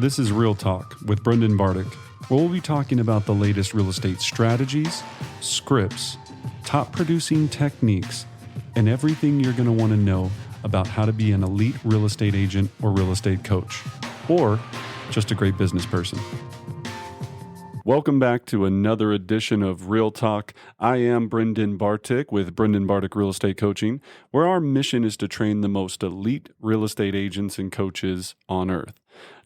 This is Real Talk with Brendan Bartic, where we'll be talking about the latest real estate strategies, scripts, top producing techniques, and everything you're going to want to know about how to be an elite real estate agent or real estate coach, or just a great business person. Welcome back to another edition of Real Talk. I am Brendan Bartic with Brendan Bartic Real Estate Coaching, where our mission is to train the most elite real estate agents and coaches on earth.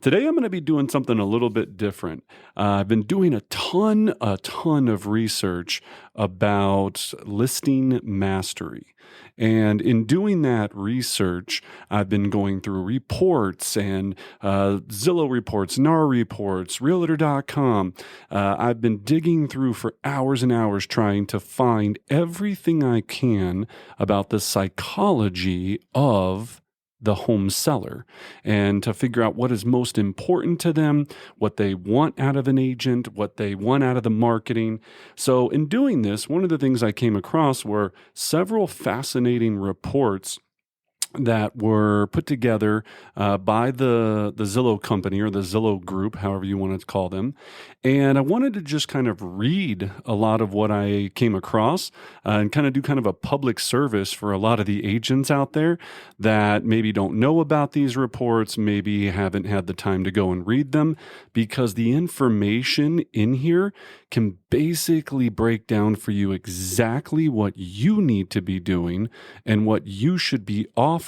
Today, I'm going to be doing something a little bit different. I've been doing a ton of research about listing mastery. And in doing that research, I've been going through reports and Zillow reports, NAR reports, Realtor.com. I've been digging through for hours and hours trying to find everything I can about the psychology of the home seller and to figure out what is most important to them, what they want out of an agent, what they want out of the marketing. So in doing this, one of the things I came across were several fascinating reports that were put together by the Zillow company or the Zillow group, however you want to call them. And I wanted to just kind of read a lot of what I came across and kind of do kind of a public service for a lot of the agents out there that maybe don't know about these reports, maybe haven't had the time to go and read them, because the information in here can basically break down for you exactly what you need to be doing and what you should be offering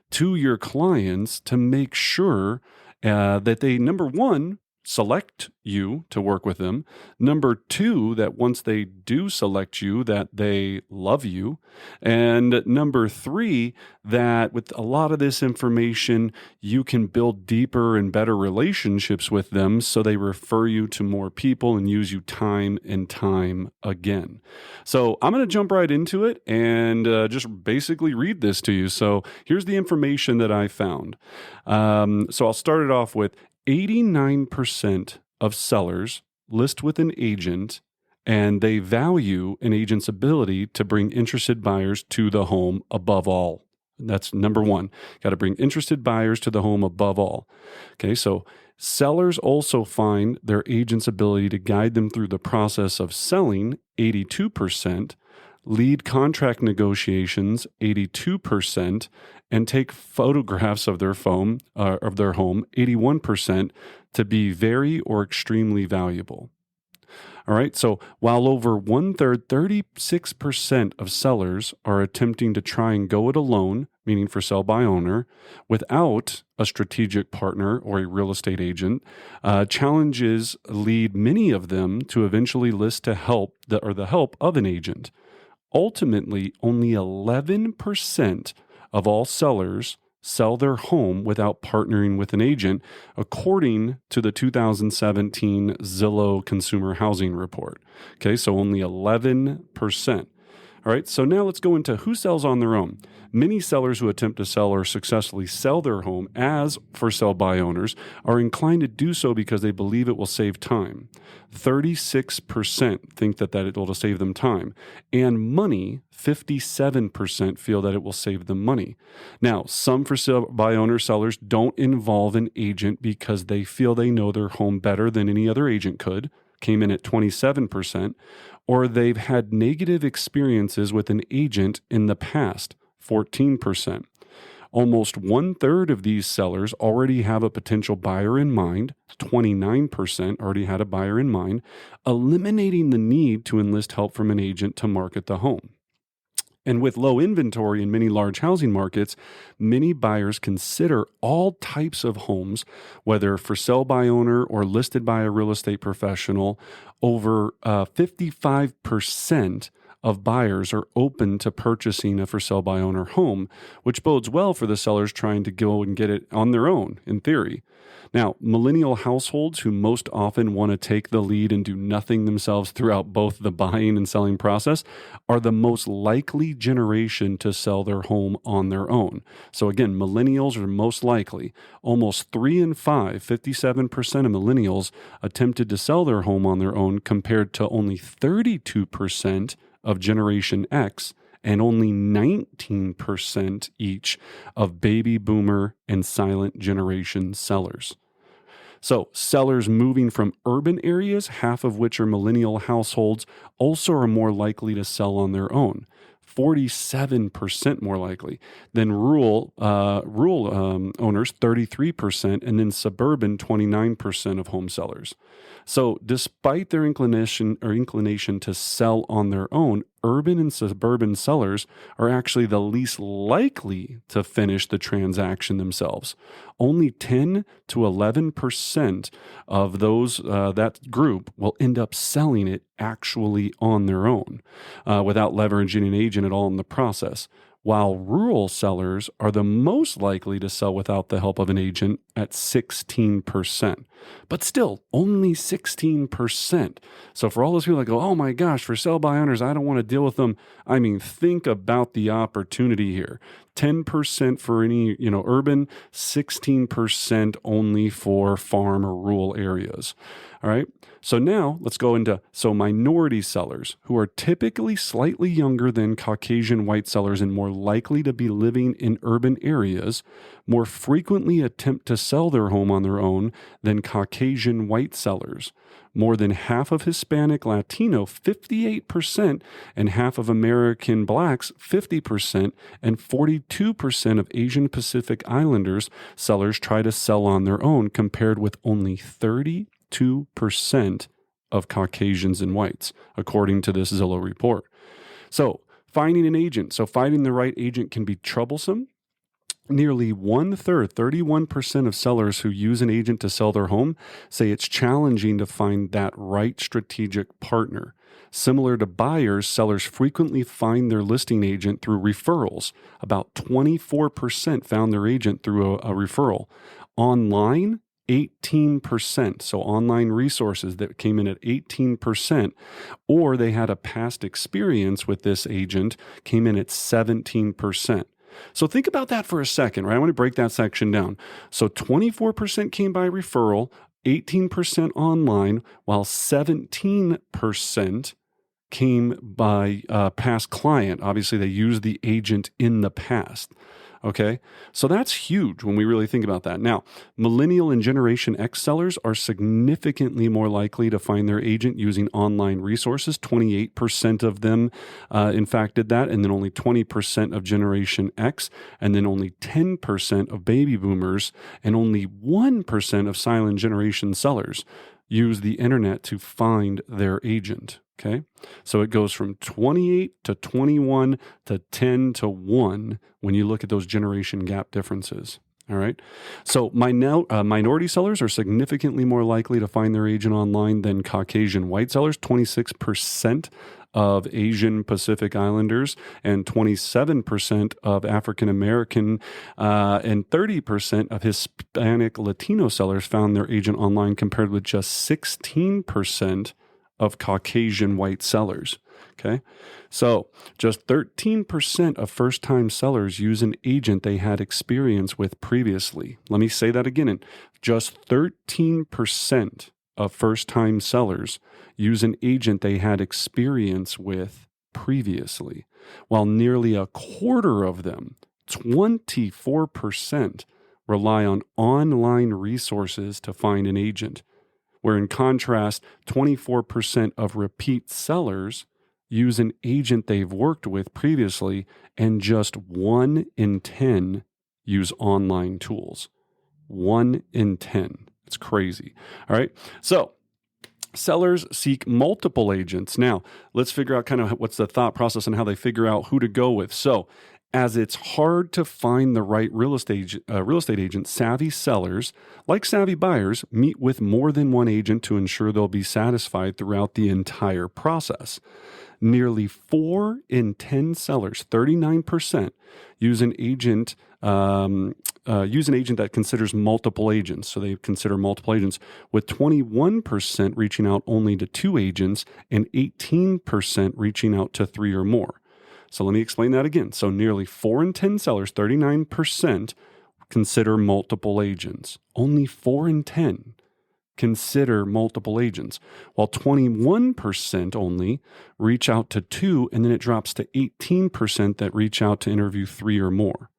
to your clients to make sure that they, number one, select you to work with them. Number two, that once they do select you, that they love you. And number three, that with a lot of this information, you can build deeper and better relationships with them so they refer you to more people and use you time and time again. So I'm going to jump right into it and just basically read this to you. So here's the information that I found. So I'll start it off with 89% of sellers list with an agent, and they value an agent's ability to bring interested buyers to the home above all. That's number one. Got to bring interested buyers to the home above all. Okay, so sellers also find their agent's ability to guide them through the process of selling, 82%, lead contract negotiations, 82%, and take photographs of their home, 81%, to be very or extremely valuable. All right, so while over one-third, 36% of sellers are attempting to try and go it alone, meaning for sell by owner, without a strategic partner or a real estate agent, challenges lead many of them to eventually list the help of an agent. Ultimately, only 11% of all sellers sell their home without partnering with an agent, according to the 2017 Zillow Consumer Housing Report. Okay, so only 11%. All right, so now let's go into who sells on their own. Many sellers who attempt to sell or successfully sell their home as for sale by owners are inclined to do so because they believe it will save time. 36% think that it will save them time. And money, 57% feel that it will save them money. Now, some for sale by owner sellers don't involve an agent because they feel they know their home better than any other agent could, came in at 27%, or they've had negative experiences with an agent in the past, 14%. Almost one-third of these sellers already have a potential buyer in mind, 29% already had a buyer in mind, eliminating the need to enlist help from an agent to market the home. And with low inventory in many large housing markets, many buyers consider all types of homes, whether for sale by owner or listed by a real estate professional. Over 55% of buyers are open to purchasing a for sale by owner home, which bodes well for the sellers trying to go and get it on their own, in theory. Now, millennial households who most often want to take the lead and do nothing themselves throughout both the buying and selling process are the most likely generation to sell their home on their own. So again, millennials are most likely. Almost 3 in 5, 57% of millennials attempted to sell their home on their own, compared to only 32% of Generation X and only 19% each of baby boomer and silent generation sellers. So sellers moving from urban areas, half of which are millennial households, also are more likely to sell on their own. 47% more likely than rural owners, 33%, and then suburban, 29% of home sellers. So despite their inclination to sell on their own, urban and suburban sellers are actually the least likely to finish the transaction themselves. Only 10 to 11% of those that group will end up selling it actually on their own without leveraging an agent at all in the process. While rural sellers are the most likely to sell without the help of an agent at 16%. But still, only 16%. So for all those people that go, oh my gosh, for sell by owners, I don't want to deal with them. I mean, think about the opportunity here. 10% for any, urban, 16% only for farm or rural areas. All right. So now let's go into minority sellers who are typically slightly younger than Caucasian white sellers and more likely to be living in urban areas, more frequently attempt to sell their home on their own than Caucasian white sellers. More than half of Hispanic Latino, 58%, and half of American blacks, 50%, and 42% of Asian Pacific Islanders sellers try to sell on their own, compared with only 32% of Caucasians and whites, according to this Zillow report. So finding an agent. So finding the right agent can be troublesome. Nearly 1/3, 31% of sellers who use an agent to sell their home say it's challenging to find that right strategic partner. Similar to buyers, sellers frequently find their listing agent through referrals. About 24% found their agent through a referral. Online, 18%. So online resources that came in at 18%, or they had a past experience with this agent, came in at 17%. So think about that for a second, right? I want to break that section down. So 24% came by referral, 18% online, while 17% came by past client. Obviously, they used the agent in the past. Okay, so that's huge when we really think about that. Now, Millennial and Generation X sellers are significantly more likely to find their agent using online resources. 28% of them, in fact, did that, and then only 20% of Generation X, and then only 10% of Baby Boomers, and only 1% of Silent Generation sellers use the internet to find their agent. Okay, so it goes from 28 to 21 to 10 to 1 when you look at those generation gap differences. All right, so minority sellers are significantly more likely to find their agent online than Caucasian white sellers. 26% of Asian Pacific Islanders and 27% of African American and 30% of Hispanic Latino sellers found their agent online, compared with just 16% of Caucasian white sellers. Okay, so just 13% of first-time sellers use an agent they had experience with previously. Let me say that again. And just 13% of first-time sellers use an agent they had experience with previously, while nearly a quarter of them, 24%, rely on online resources to find an agent. Where in contrast, 24% of repeat sellers use an agent they've worked with previously, and just 1 in 10 use online tools. 1 in 10. It's crazy. All right. So sellers seek multiple agents. Now, let's figure out kind of what's the thought process and how they figure out who to go with. So, as it's hard to find the right real estate agent, savvy sellers, like savvy buyers, meet with more than one agent to ensure they'll be satisfied throughout the entire process. Nearly 4 in 10 sellers, 39%, use an agent that considers multiple agents. So they consider multiple agents, with 21% reaching out only to 2 agents and 18% reaching out to 3 or more. So let me explain that again. So nearly 4 in 10 sellers, 39%, consider multiple agents. Only 4 in 10 consider multiple agents, while 21% only reach out to 2, and then it drops to 18% that reach out to interview 3 or more.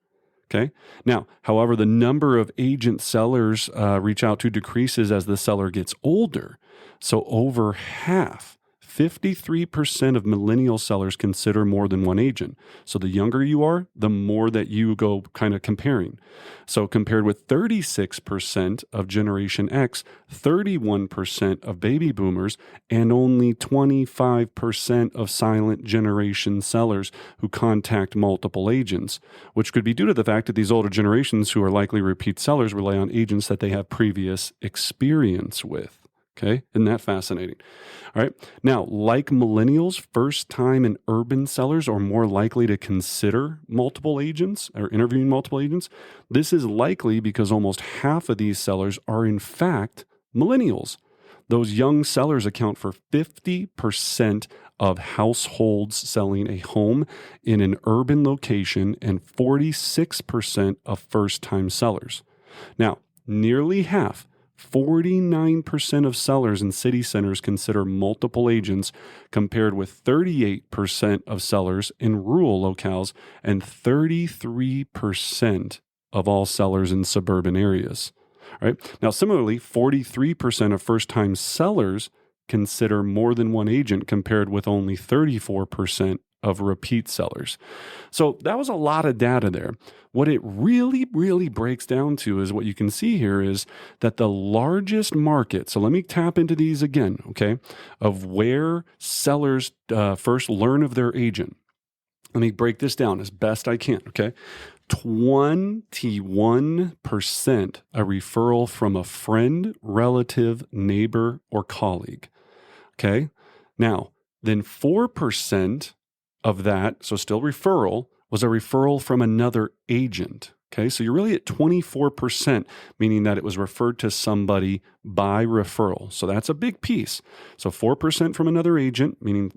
Okay. Now, however, the number of agent sellers reach out to decreases as the seller gets older. So over half, 53% of millennial sellers consider more than one agent. So the younger you are, the more that you go kind of comparing. So compared with 36% of Generation X, 31% of baby boomers, and only 25% of silent generation sellers who contact multiple agents, which could be due to the fact that these older generations who are likely repeat sellers rely on agents that they have previous experience with. Okay, isn't that fascinating? All right. Now, like millennials, first-time and urban sellers are more likely to consider multiple agents or interviewing multiple agents. This is likely because almost half of these sellers are, in fact, millennials. Those young sellers account for 50% of households selling a home in an urban location and 46% of first-time sellers. Now, nearly half, 49% of sellers in city centers consider multiple agents, compared with 38% of sellers in rural locales and 33% of all sellers in suburban areas. All right. Now, similarly, 43% of first-time sellers consider more than one agent, compared with only 34% of repeat sellers. So that was a lot of data there. What it really, really breaks down to is what you can see here is that the largest market, so let me tap into these again, okay, of where sellers first learn of their agent. Let me break this down as best I can, okay? 21% a referral from a friend, relative, neighbor, or colleague, okay? Now, then 4% of that, so still referral, was a referral from another agent. Okay, so you're really at 24%, meaning that it was referred to somebody by referral. So that's a big piece. So 4% from another agent, meaning,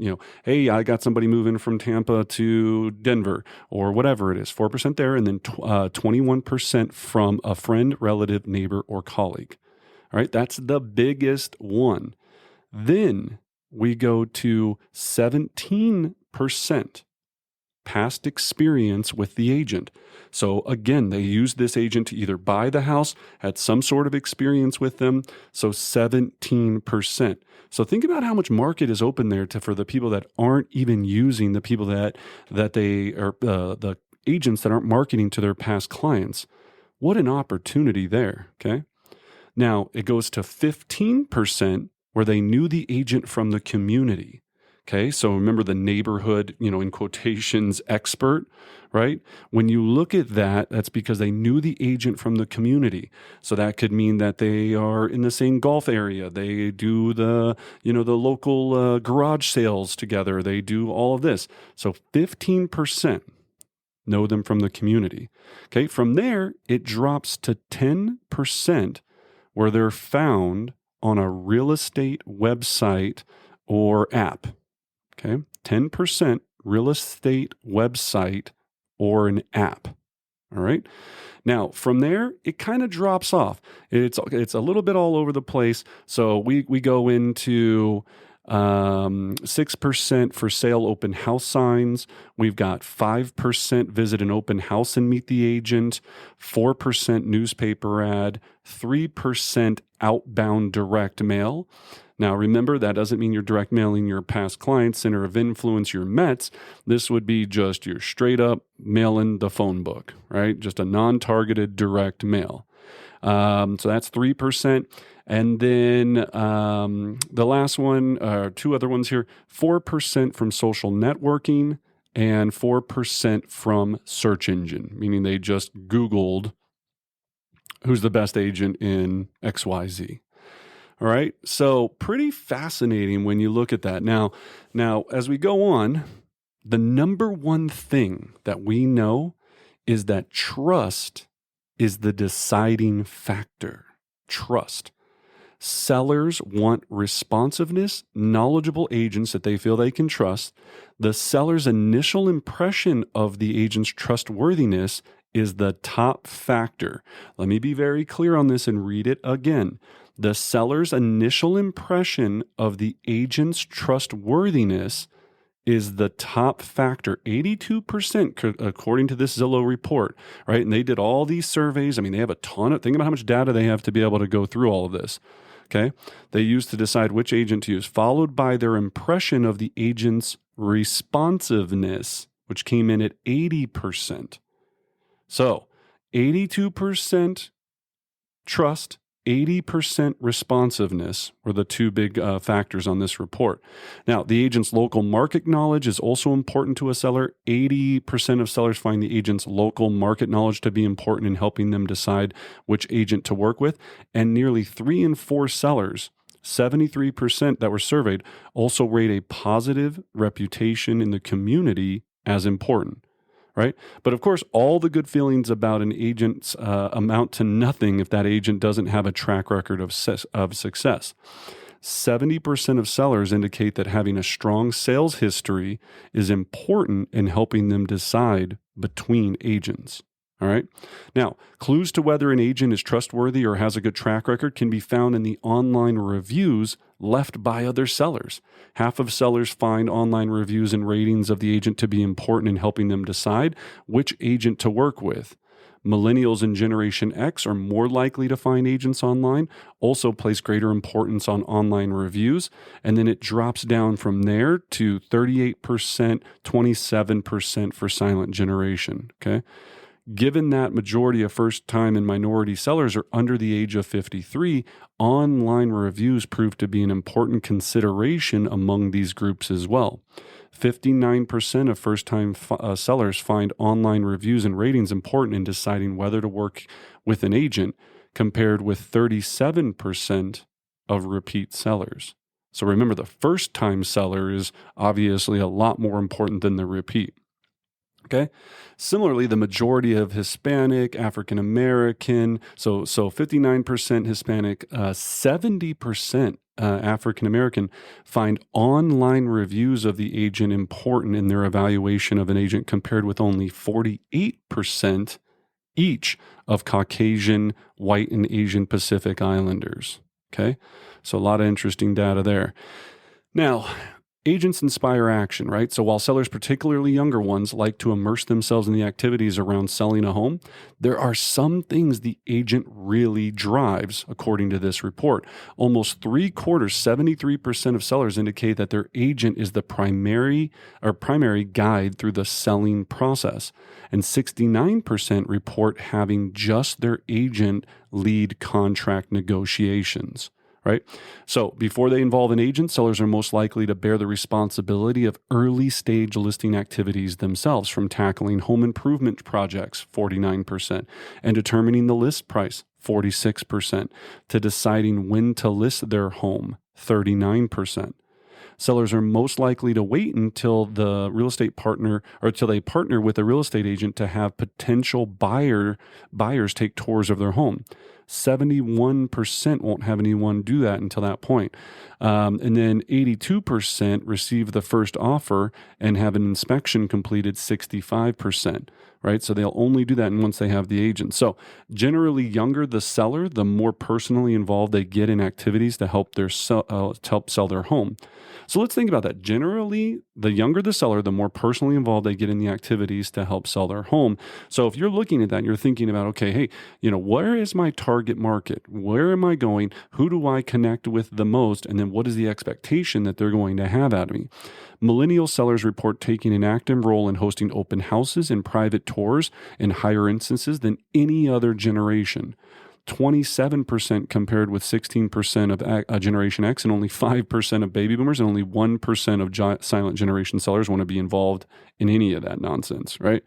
hey, I got somebody moving from Tampa to Denver or whatever it is, 4% there, and then 21% from a friend, relative, neighbor, or colleague. All right, that's the biggest one. Then we go to 17% past experience with the agent. So again, they used this agent to either buy the house, had some sort of experience with them. So 17%. So think about how much market is open there for the people that aren't even using the people that they are, the agents that aren't marketing to their past clients. What an opportunity there. Okay. Now it goes to 15% where they knew the agent from the community. Okay, so remember the neighborhood, in quotations, expert, right? When you look at that, that's because they knew the agent from the community. So that could mean that they are in the same golf area. They do the local garage sales together. They do all of this. So 15% know them from the community. Okay, from there, it drops to 10% where they're found on a real estate website or app. Okay, 10% real estate website or an app. All right. Now, from there, it kind of drops off. It's a little bit all over the place. So we go into 6% for sale open house signs. We've got 5% visit an open house and meet the agent, 4% newspaper ad, 3% outbound direct mail. Now, remember, that doesn't mean you're direct mailing your past clients, center of influence, your Mets. This would be just your straight up mailing the phone book, right? Just a non-targeted direct mail. So that's 3%. And then the last one, two other ones here, 4% from social networking and 4% from search engine, meaning they just Googled who's the best agent in XYZ. All right. So pretty fascinating when you look at that. Now, as we go on, the number one thing that we know is that trust is the deciding factor. Trust. Sellers want responsiveness, knowledgeable agents that they feel they can trust. The seller's initial impression of the agent's trustworthiness is the top factor. Let me be very clear on this and read it again. The seller's initial impression of the agent's trustworthiness is the top factor. 82%, according to this Zillow report, right? And they did all these surveys. I mean, they have a ton of, think about how much data they have to be able to go through all of this. Okay. They used to decide which agent to use, followed by their impression of the agent's responsiveness, which came in at 80%. So 82% trust, 80% responsiveness were the two big factors on this report. Now, the agent's local market knowledge is also important to a seller. 80% of sellers find the agent's local market knowledge to be important in helping them decide which agent to work with. And nearly 3 in 4 sellers, 73% that were surveyed, also rate a positive reputation in the community as important. Right? But of course, all the good feelings about an agent amount to nothing if that agent doesn't have a track record of success. 70% of sellers indicate that having a strong sales history is important in helping them decide between agents. All right. Now, clues to whether an agent is trustworthy or has a good track record can be found in the online reviews left by other sellers. Half of sellers find online reviews and ratings of the agent to be important in helping them decide which agent to work with. Millennials and Generation X are more likely to find agents online, also place greater importance on online reviews, and then it drops down from there to 38%, 27% for silent generation. Okay. Given that majority of first-time and minority sellers are under the age of 53, online reviews prove to be an important consideration among these groups as well. 59% of first-time sellers find online reviews and ratings important in deciding whether to work with an agent, compared with 37% of repeat sellers. So remember, the first-time seller is obviously a lot more important than the repeat. Okay. Similarly, the majority of Hispanic, African American, so 59% Hispanic, 70% African American find online reviews of the agent important in their evaluation of an agent, compared with only 48% each of Caucasian, White, and Asian Pacific Islanders. Okay. So a lot of interesting data there. Now, agents inspire action, right? So while sellers, particularly younger ones, like to immerse themselves in the activities around selling a home, there are some things the agent really drives, according to this report. Almost 3/4, 73% of sellers indicate that their agent is the primary guide through the selling process. And 69% report having just their agent lead contract negotiations. Right? So before they involve an agent, sellers are most likely to bear the responsibility of early stage listing activities themselves, from tackling home improvement projects, 49%, and determining the list price, 46%, to deciding when to list their home, 39%. Sellers are most likely to wait until the real estate partner, or till they partner with a real estate agent, to have potential buyers take tours of their home. 71% won't have anyone do that until that point. And then 82% receive the first offer and have an inspection completed, 65%, right? So they'll only do that once they have the agent. So generally, younger the seller, the more personally involved they get in activities to help sell their home. So let's think about that. Generally, the younger the seller, the more personally involved they get in the activities to help sell their home. So if you're looking at that and you're thinking about, okay, hey, where is my target market? Where am I going? Who do I connect with the most? And then what is the expectation that they're going to have out of me? Millennial sellers report taking an active role in hosting open houses and private tours in higher instances than any other generation. 27% compared with 16% of Generation X, and only 5% of baby boomers, and only 1% of silent generation sellers want to be involved in any of that nonsense, right?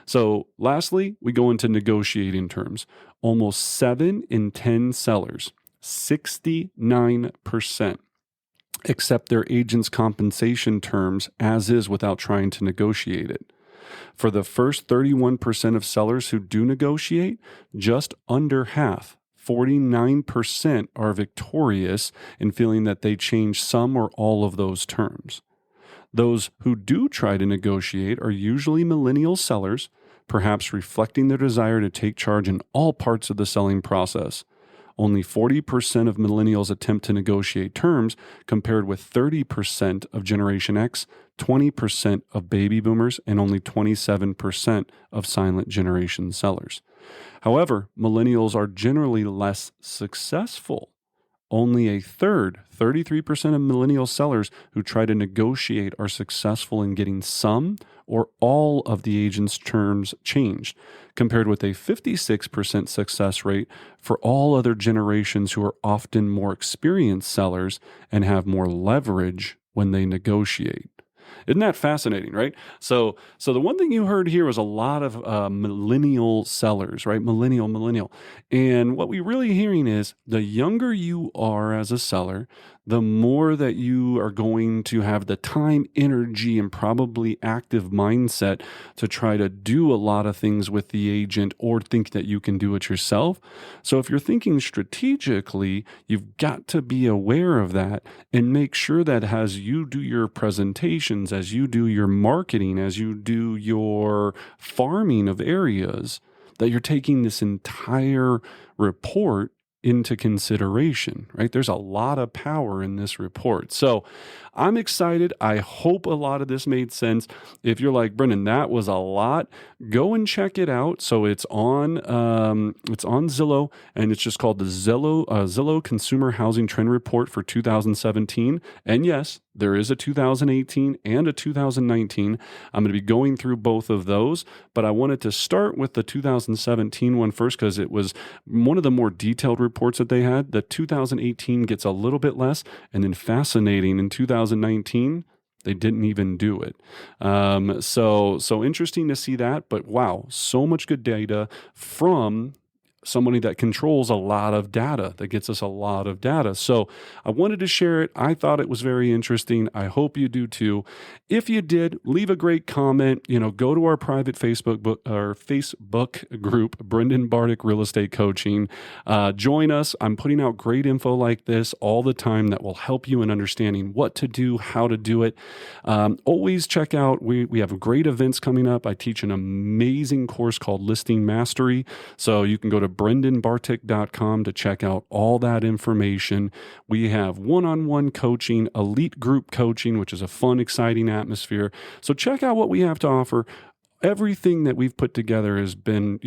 So lastly, we go into negotiating terms. Almost 7 in 10 sellers, 69%, accept their agent's compensation terms as is without trying to negotiate it. For the first 31% of sellers who do negotiate, just under half, 49%, are victorious in feeling that they change some or all of those terms. Those who do try to negotiate are usually millennial sellers, perhaps reflecting their desire to take charge in all parts of the selling process. Only 40% of millennials attempt to negotiate terms, compared with 30% of Generation X, 20% of baby boomers, and only 27% of silent generation sellers. However, millennials are generally less successful. Only a third, 33% of millennial sellers who try to negotiate are successful in getting some or all of the agent's terms changed, compared with a 56% success rate for all other generations who are often more experienced sellers and have more leverage when they negotiate. Isn't that fascinating, right? So the one thing you heard here was a lot of millennial sellers, right? Millennial. And what we're really hearing is the younger you are as a seller, the more that you are going to have the time, energy, and probably active mindset to try to do a lot of things with the agent or think that you can do it yourself. So if you're thinking strategically, you've got to be aware of that and make sure that as you do your presentations, as you do your marketing, as you do your farming of areas, that you're taking this entire report into consideration, right? There's a lot of power in this report. So I'm excited. I hope a lot of this made sense. If you're like, Brendan, that was a lot, go and check it out. So it's on Zillow, and it's just called the Zillow Consumer Housing Trend Report for 2017. And yes, there is a 2018 and a 2019. I'm going to be going through both of those, but I wanted to start with the 2017 one first because it was one of the more detailed reports that they had. The 2018 gets a little bit less, and then fascinating, in 2019, they didn't even do it. So interesting to see that, but wow, so much good data from somebody that controls a lot of data, that gets us a lot of data. So I wanted to share it. I thought it was very interesting. I hope you do too. If you did, leave a great comment. Go to our private Facebook group, Brendan Bardick Real Estate Coaching. Join us. I'm putting out great info like this all the time that will help you in understanding what to do, how to do it. Always check out, we have great events coming up. I teach an amazing course called Listing Mastery. So you can go to brendanbartik.com to check out all that information. We have one-on-one coaching, elite group coaching, which is a fun, exciting atmosphere. So check out what we have to offer. Everything that we've put together has been,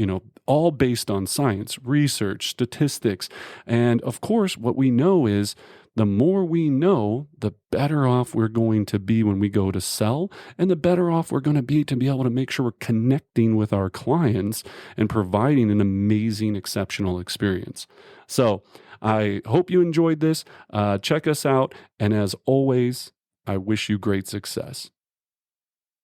all based on science, research, statistics. And of course, what we know is the more we know, the better off we're going to be when we go to sell, and the better off we're going to be able to make sure we're connecting with our clients and providing an amazing, exceptional experience. So I hope you enjoyed this. Check us out. And as always, I wish you great success.